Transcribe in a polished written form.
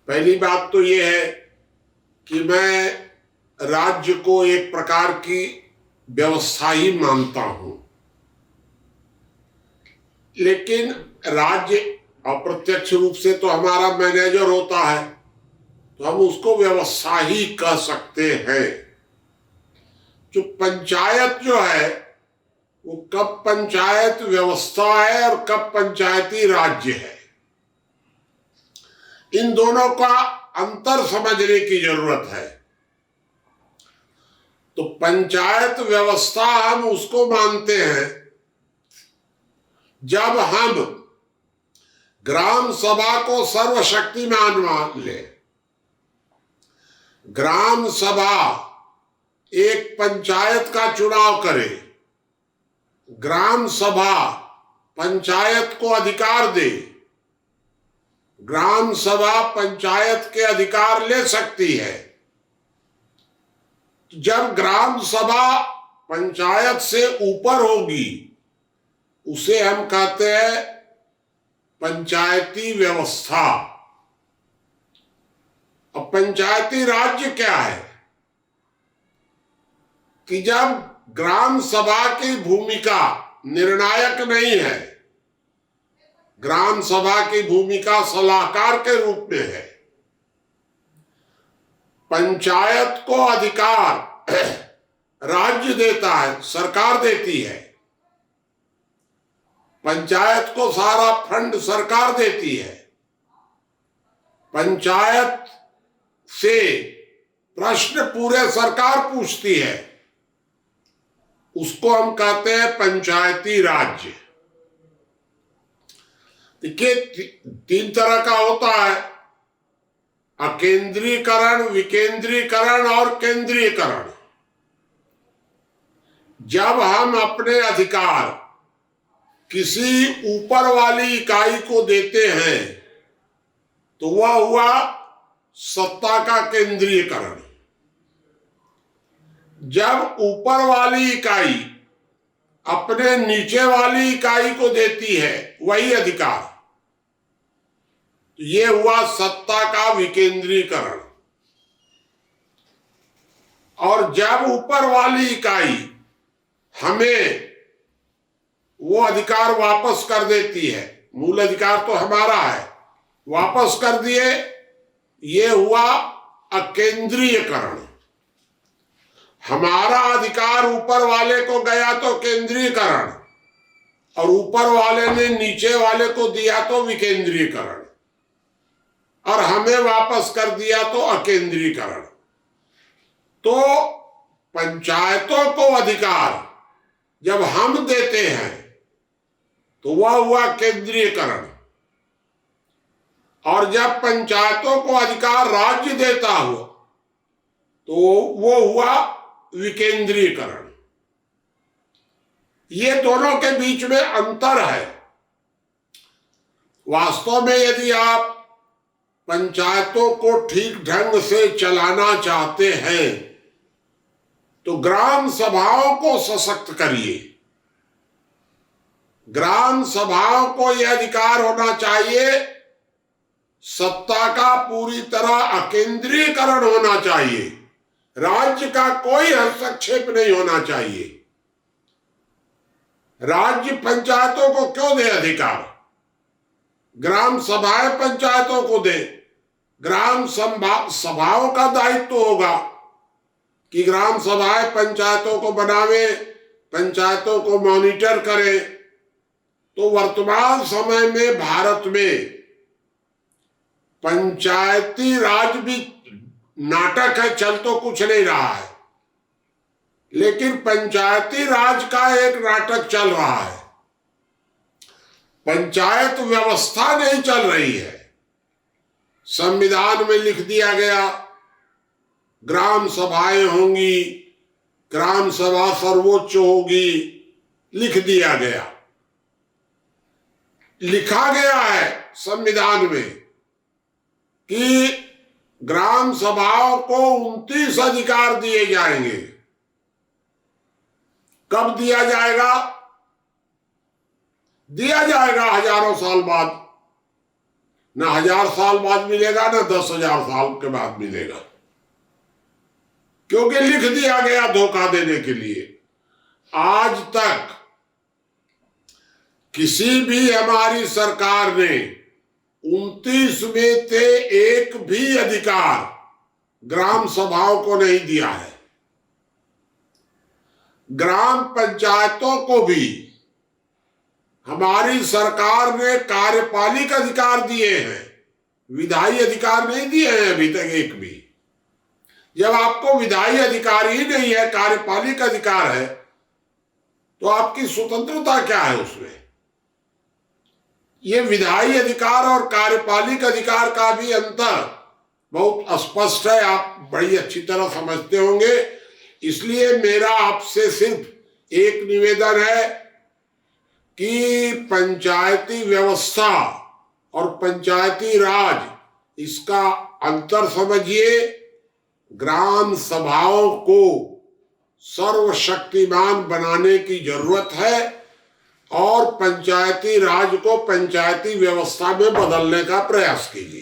पहली बात तो ये है कि मैं राज्य को एक प्रकार की व्यवस्था ही मानता हूं, लेकिन राज्य अप्रत्यक्ष रूप से तो हमारा मैनेजर होता है, तो हम उसको व्यवस्था ही कह सकते हैं। जो पंचायत जो है वो कब पंचायत व्यवस्था है और कब पंचायती राज्य है, इन दोनों का अंतर समझने की जरूरत है। तो पंचायत व्यवस्था हम उसको मानते हैं जब हम ग्राम सभा को सर्वशक्तिमान मान ले। ग्राम सभा एक पंचायत का चुनाव करे, ग्राम सभा पंचायत को अधिकार दे, ग्राम सभा पंचायत के अधिकार ले सकती है। जब ग्राम सभा पंचायत से ऊपर होगी उसे हम कहते हैं पंचायती व्यवस्था। अब पंचायती राज्य क्या है कि जब ग्राम सभा की भूमिका निर्णायक नहीं है, ग्राम सभा की भूमिका सलाहकार के रूप में है। पंचायत को अधिकार राज्य देता है, सरकार देती है। पंचायत को सारा फंड सरकार देती है। पंचायत से प्रश्न पूरे सरकार पूछती है, उसको हम कहते हैं पंचायती राज्य। देखिए, तीन तरह का होता है, अकेंद्रीकरण, विकेंद्रीकरण और केंद्रीकरण। जब हम अपने अधिकार किसी ऊपर वाली इकाई को देते हैं तो वह हुआ सत्ता का केंद्रीयकरण। जब ऊपर वाली इकाई अपने नीचे वाली इकाई को देती है वही अधिकार, तो ये हुआ सत्ता का विकेंद्रीकरण। और जब ऊपर वाली इकाई हमें वो अधिकार वापस कर देती है, मूल अधिकार तो हमारा है, वापस कर दिए, ये हुआ अकेंद्रीयकरण। हमारा अधिकार ऊपर वाले को गया तो केंद्रीयकरण, और ऊपर वाले ने नीचे वाले को दिया तो विकेंद्रीयकरण, और हमें वापस कर दिया तो अकेंद्रीयकरण। तो पंचायतों को अधिकार जब हम देते हैं तो वह हुआ केंद्रीयकरण, और जब पंचायतों को अधिकार राज्य देता हो तो वो हुआ विकेंद्रीकरण। ये दोनों के बीच में अंतर है। वास्तव में यदि आप पंचायतों को ठीक ढंग से चलाना चाहते हैं तो ग्राम सभाओं को सशक्त करिए। ग्राम सभाओं को यह अधिकार होना चाहिए, सत्ता का पूरी तरह अकेंद्रीकरण होना चाहिए, राज्य का कोई हस्तक्षेप नहीं होना चाहिए। राज्य पंचायतों को क्यों दे अधिकार? ग्राम सभाएं पंचायतों को दे। ग्राम सभाओं का दायित्व होगा कि ग्राम सभाएं पंचायतों को बनावे, पंचायतों को मॉनिटर करे। तो वर्तमान समय में भारत में पंचायती राज भी नाटक है, चल तो कुछ नहीं रहा है, लेकिन पंचायती राज का एक नाटक चल रहा है। पंचायत व्यवस्था नहीं चल रही है। संविधान में लिख दिया गया ग्राम सभाएं होंगी, ग्राम सभा सर्वोच्च होगी, लिख दिया गया। लिखा गया है संविधान में कि ग्राम सभाओं को 29 अधिकार दिए जाएंगे। कब दिया जाएगा? दिया जाएगा हजारों साल बाद। ना 1000 साल बाद मिलेगा, ना 10,000 साल के बाद मिलेगा, क्योंकि लिख दिया गया धोखा देने के लिए। आज तक किसी भी हमारी सरकार ने 29 में से एक भी अधिकार ग्राम सभाओं को नहीं दिया है। ग्राम पंचायतों को भी हमारी सरकार ने कार्यपालिक अधिकार दिए हैं, विधायी अधिकार नहीं दिए हैं अभी तक एक भी। जब आपको विधायी अधिकार ही नहीं है, कार्यपालिक अधिकार है, तो आपकी स्वतंत्रता क्या है उसमें? ये विधायी अधिकार और कार्यपालिक अधिकार का भी अंतर बहुत स्पष्ट है, आप बड़ी अच्छी तरह समझते होंगे। इसलिए मेरा आपसे सिर्फ एक निवेदन है कि पंचायती व्यवस्था और पंचायती राज, इसका अंतर समझिए। ग्राम सभाओं को सर्वशक्तिमान बनाने की जरूरत है और पंचायती राज को पंचायती व्यवस्था में बदलने का प्रयास कीजिए।